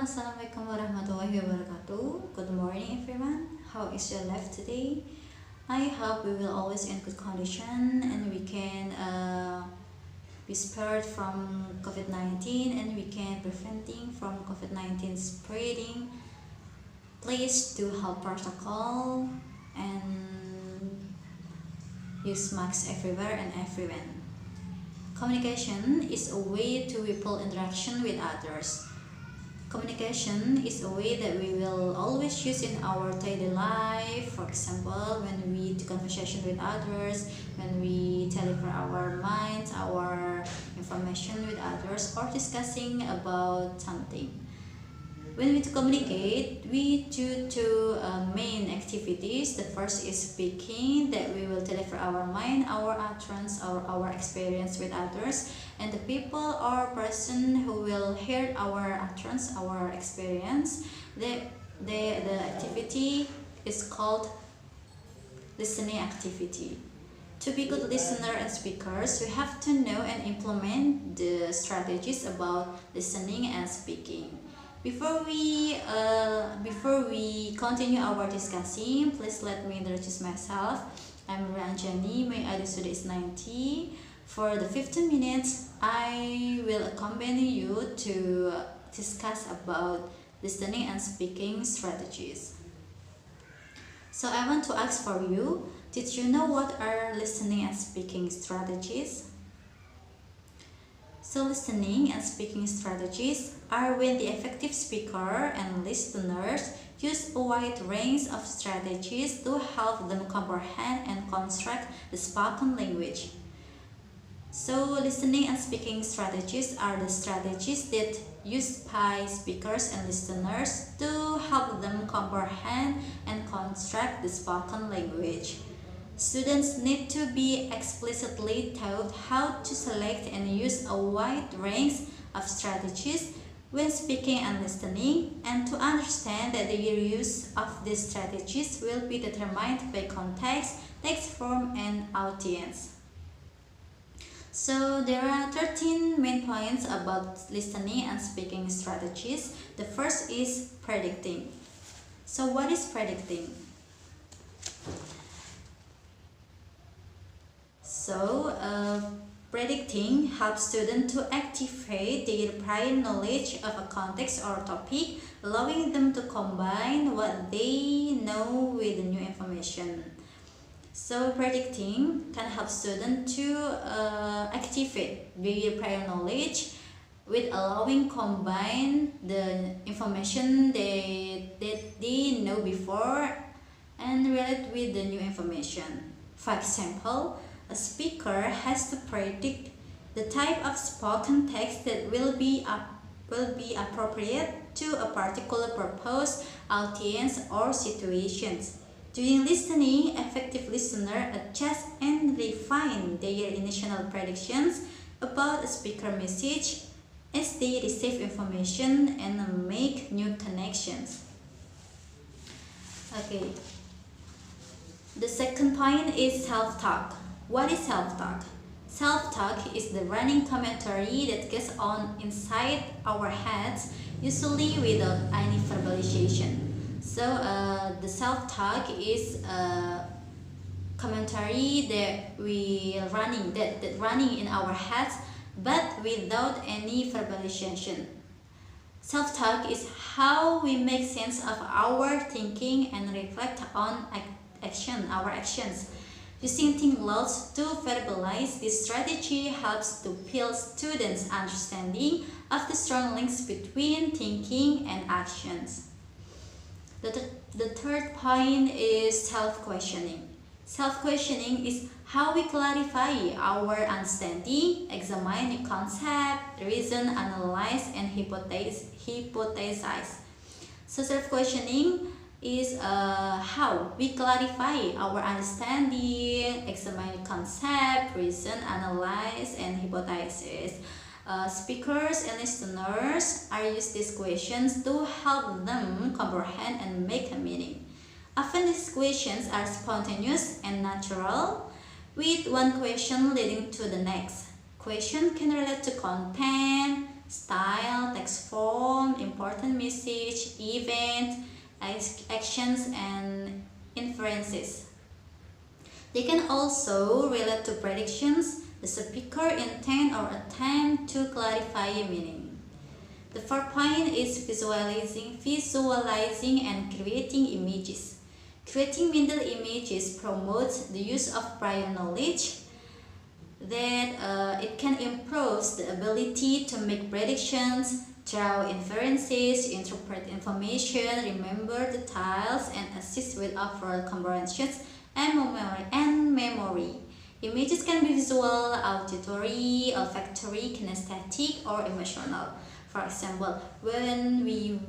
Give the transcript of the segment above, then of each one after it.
Assalamualaikum warahmatullahi wabarakatuh. Good morning everyone. How is your life today? I hope we will always in good condition and we can be spared from COVID-19 and we can preventing from COVID-19 spreading. Please do help protocol and use masks everywhere and everywhere. Communication is a way to people interaction with others. Communication is a way that we will always use in our daily life. For example, when we do conversation with others, when we deliver our minds, our information with others, or discussing about something. When we communicate, we do two main activities. The first is speaking, that we will deliver our mind, our utterance, or our experience with others. And the people or person who will hear our utterance, our experience, the activity is called listening activity. To be good listener and speakers, we have to know and implement the strategies about listening and speaking. Before we continue our discussing, please let me introduce myself. I'm Ranjani. My ID is 90. For the 15 minutes, I will accompany you to discuss about listening and speaking strategies. So I want to ask for you, did you know what are listening and speaking strategies? So listening and speaking strategies are when the effective speaker and listeners use a wide range of strategies to help them comprehend and construct the spoken language. So listening and speaking strategies are the strategies that used by speakers and listeners to help them comprehend and construct the spoken language. Students need to be explicitly taught how to select and use a wide range of strategies when speaking and listening, and to understand that the use of these strategies will be determined by context, text form, and audience. So there are 13 main points about listening and speaking strategies. The first is predicting. So what is predicting? So predicting helps students to activate their prior knowledge of a context or topic, allowing them to combine what they know with the new information. So predicting can help students to activate their prior knowledge with allowing combine the information that they know before and relate with the new information. For example, a speaker has to predict the type of spoken text that will be appropriate to a particular purpose, audience, or situations. During listening, effective listeners adjust and refine their initial predictions about a speaker message as they receive information and make new connections. Okay. The second point is self-talk. What is self-talk? Self-talk is the running commentary that goes on inside our heads, usually without any verbalization. So the self-talk is a commentary that running in our heads, but without any verbalization. Self-talk is how we make sense of our thinking and reflect on our actions. Using think louds to verbalize, this strategy helps to build students' understanding of the strong links between thinking and actions. The third point is self-questioning. Self-questioning is how we clarify our understanding, examine the concept, reason, analyze, and hypothesize. So self-questioning is how we clarify our understanding, examine the concept, reason, analyze, and hypothesis. Speakers and listeners are use these questions to help them comprehend and make a meaning. Often these questions are spontaneous and natural, with one question leading to the next. Question can relate to content, style, text form, important message, event, actions, and inferences. They can also relate to predictions, the speaker intent, or attempt to clarify a meaning. The fourth point is visualizing and creating images. Creating mental images promotes the use of prior knowledge that it can improve the ability to make predictions, draw inferences, interpret information, remember details, and assist with overall comprehensions and memory. Images can be visual, auditory, olfactory, kinesthetic, or emotional. For example, when we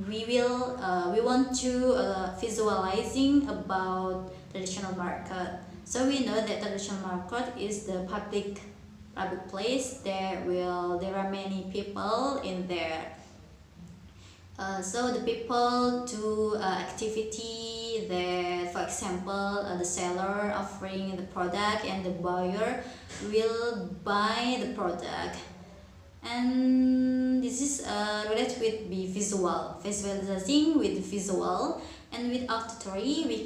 want to visualizing about traditional market. So we know that traditional market is the public place. There are many people in there. So the people do activity there. For example, the seller offering the product and the buyer will buy the product. And this is related with the visualizing with visual. And with auditory, we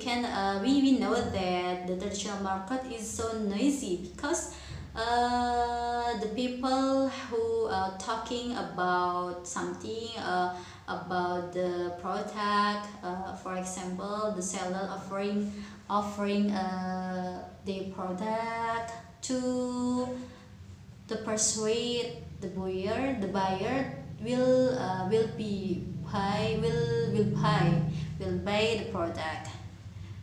know that the traditional market is so noisy because the people who are talking about something, about the product, for example, the seller offering the product to persuade the buyer. The buyer will buy the product.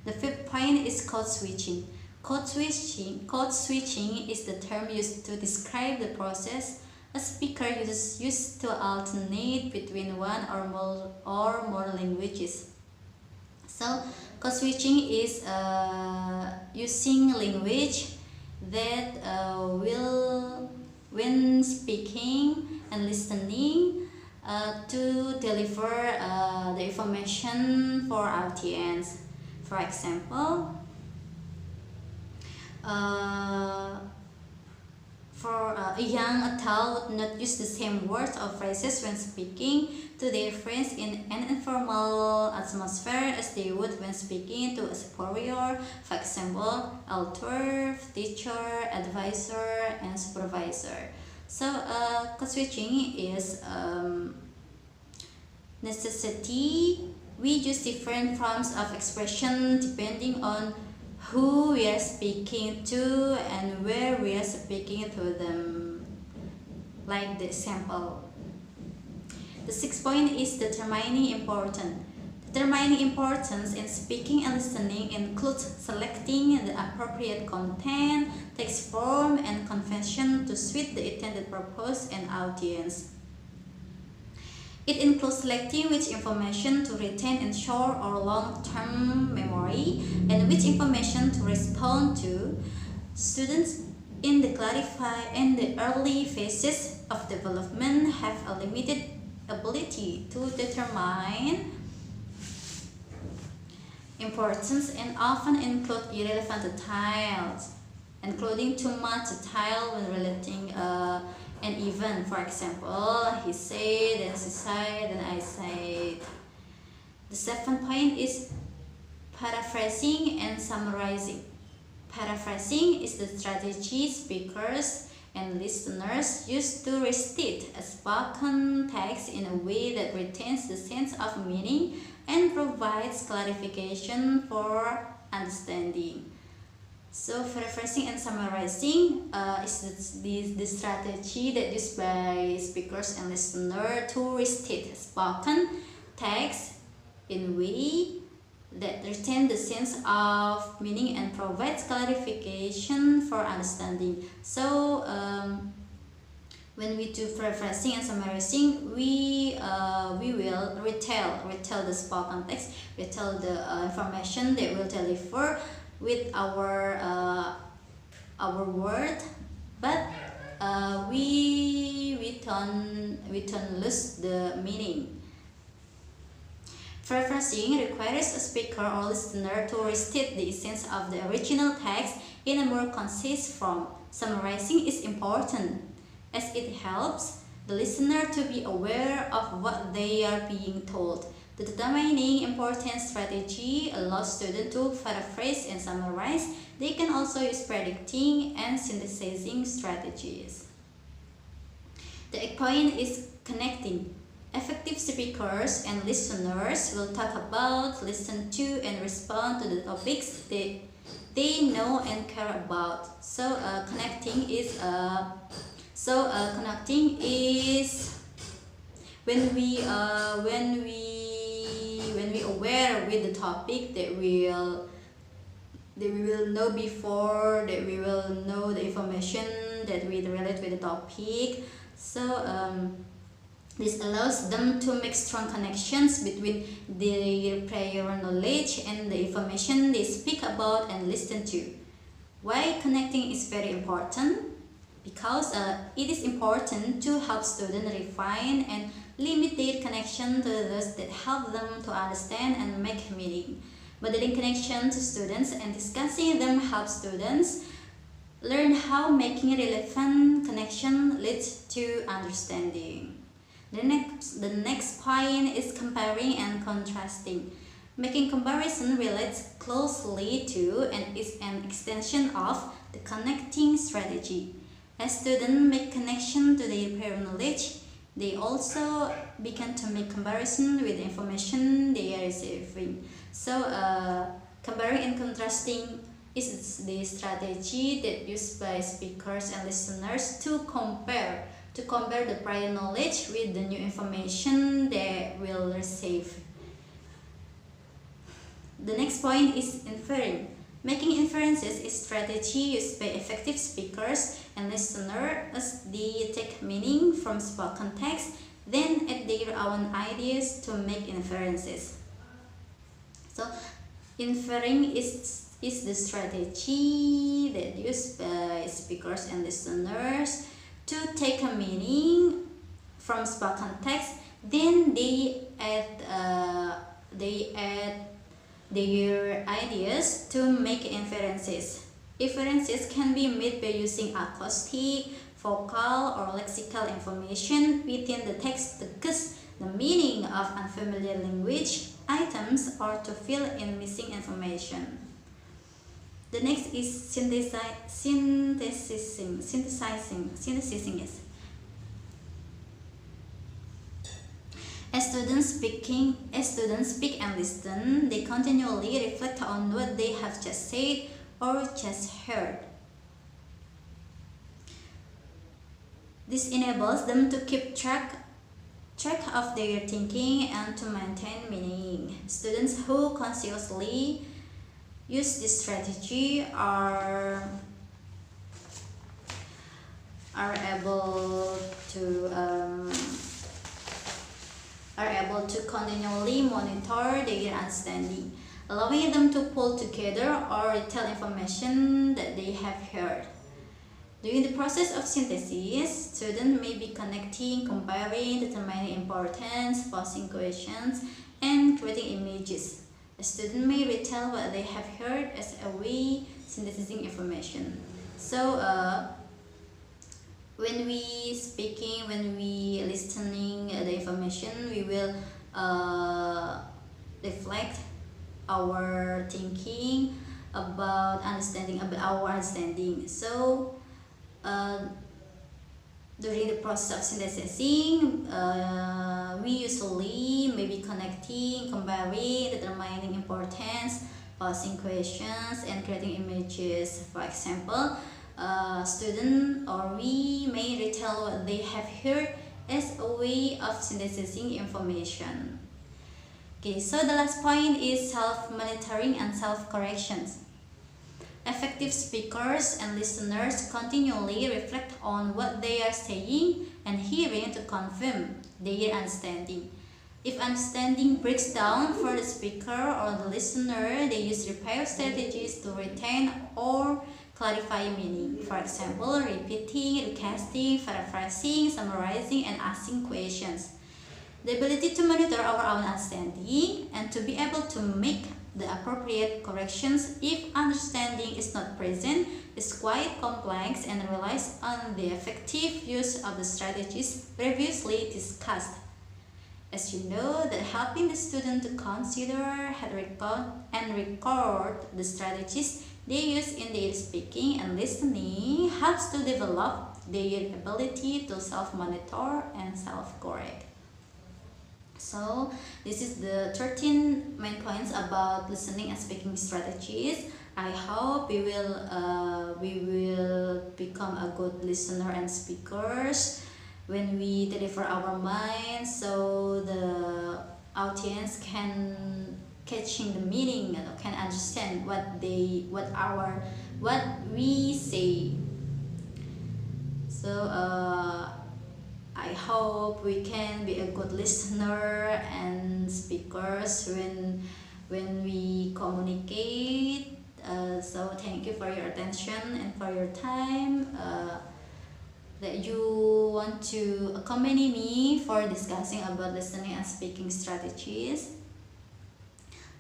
The fifth point is code switching. Code switching is the term used to describe the process a speaker uses to alternate between one or more languages. So code switching is using language that will, when speaking and listening, to deliver the information for audience. For example, for a young adult would not use the same words or phrases when speaking to their friends in an informal atmosphere as they would when speaking to a superior, for example, author, teacher, advisor, and supervisor. So code switching is necessity. We use different forms of expression depending on who we are speaking to and where we are speaking to them, like the example. The sixth point is determining importance. Determining importance in speaking and listening includes selecting the appropriate content, text form, and convention to suit the intended purpose and audience. It includes selecting which information to retain in short or long-term memory and which information to respond to. Students in the early phases of development have a limited ability to determine importance and often include irrelevant details, including too much detail when relating an event. For example, he said, then she said, then I said. The seventh point is paraphrasing and summarizing. Paraphrasing is the strategy speakers and listeners use to restate a spoken text in a way that retains the sense of meaning and provides clarification for understanding. So paraphrasing and summarizing is the strategy that used by speakers and listeners to restate spoken text in a way that retains the sense of meaning and provides clarification for understanding. So when we do paraphrasing and summarizing, we will retell the spoken text, retell the information that will deliver with our word, but we don't lose the meaning. Paraphrasing requires a speaker or listener to restate the essence of the original text in a more concise form. Summarizing is important as it helps the listener to be aware of what they are being told. The determining important strategy allows students to paraphrase and summarize. They can also use predicting and synthesizing strategies. The eighth point is connecting. Effective speakers and listeners will talk about, listen to, and respond to the topics they know and care about. So connecting is when we aware with the topic that we will know before, that we will know the information that we relate with the topic. So this allows them to make strong connections between their prior knowledge and the information they speak about and listen to. Why connecting is very important? Because it is important to help students refine and limit their connection to those that help them to understand and make meaning. Modeling connection to students and discussing them helps students learn how making relevant connection leads to understanding. The next point is comparing and contrasting. Making comparison relates closely to and is an extension of the connecting strategy. As students make connection to their prior knowledge, they also begin to make comparison with the information they are receiving. So, comparing and contrasting is the strategy that used by speakers and listeners to compare the prior knowledge with the new information they will receive. The next point is inferring. Making inferences is strategy used by effective speakers and listeners as they take meaning from spoken text, then add their own ideas to make inferences. So, inferring is the strategy that used by speakers and listeners to take a meaning from spoken text, then they add their ideas to make inferences. Inferences can be made by using acoustic, vocal, or lexical information within the text to guess the meaning of unfamiliar language items or to fill in missing information. The next is synthesizing. Yes. As students speak and listen, they continually reflect on what they have just said or just heard. This enables them to keep track of their thinking and to maintain meaning. Students who consciously use this strategy are able to continually monitor their understanding, allowing them to pull together or retell information that they have heard. During the process of synthesis, students may be connecting, comparing, determining importance, posing questions, and creating images. A student may retell what they have heard as a way synthesizing information. So, when we speaking, when we listening the information, we will reflect our thinking about our understanding. So, during the process of synthesizing, we usually may be connecting, comparing, determining importance, posing questions, and creating images. For example, student or we may retell what they have heard as a way of synthesizing information. Okay, so the last point is self-monitoring and self-corrections. Effective speakers and listeners continually reflect on what they are saying and hearing to confirm their understanding. If understanding breaks down for the speaker or the listener, they use repair strategies to retain or clarify meaning. For example, repeating, recasting, paraphrasing, summarizing, and asking questions. The ability to monitor our own understanding and and to be able to make the appropriate corrections if understanding is not present is quite complex and relies on the effective use of the strategies previously discussed. As you know, that helping the student to consider and record the strategies they use in their speaking and listening helps to develop their ability to self-monitor and self-correct. So this is the 13 main points about listening and speaking strategies. I hope we will become a good listener and speakers when we deliver our minds, so the audience can catching the meaning and can understand what we say. So I hope we can be a good listener and speakers when we communicate. So thank you for your attention and for your time. That you want to accompany me for discussing about listening and speaking strategies.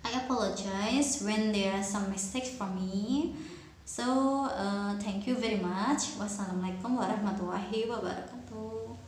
I apologize when there are some mistakes from me. So thank you very much. Wassalamualaikum warahmatullahi wabarakatuh.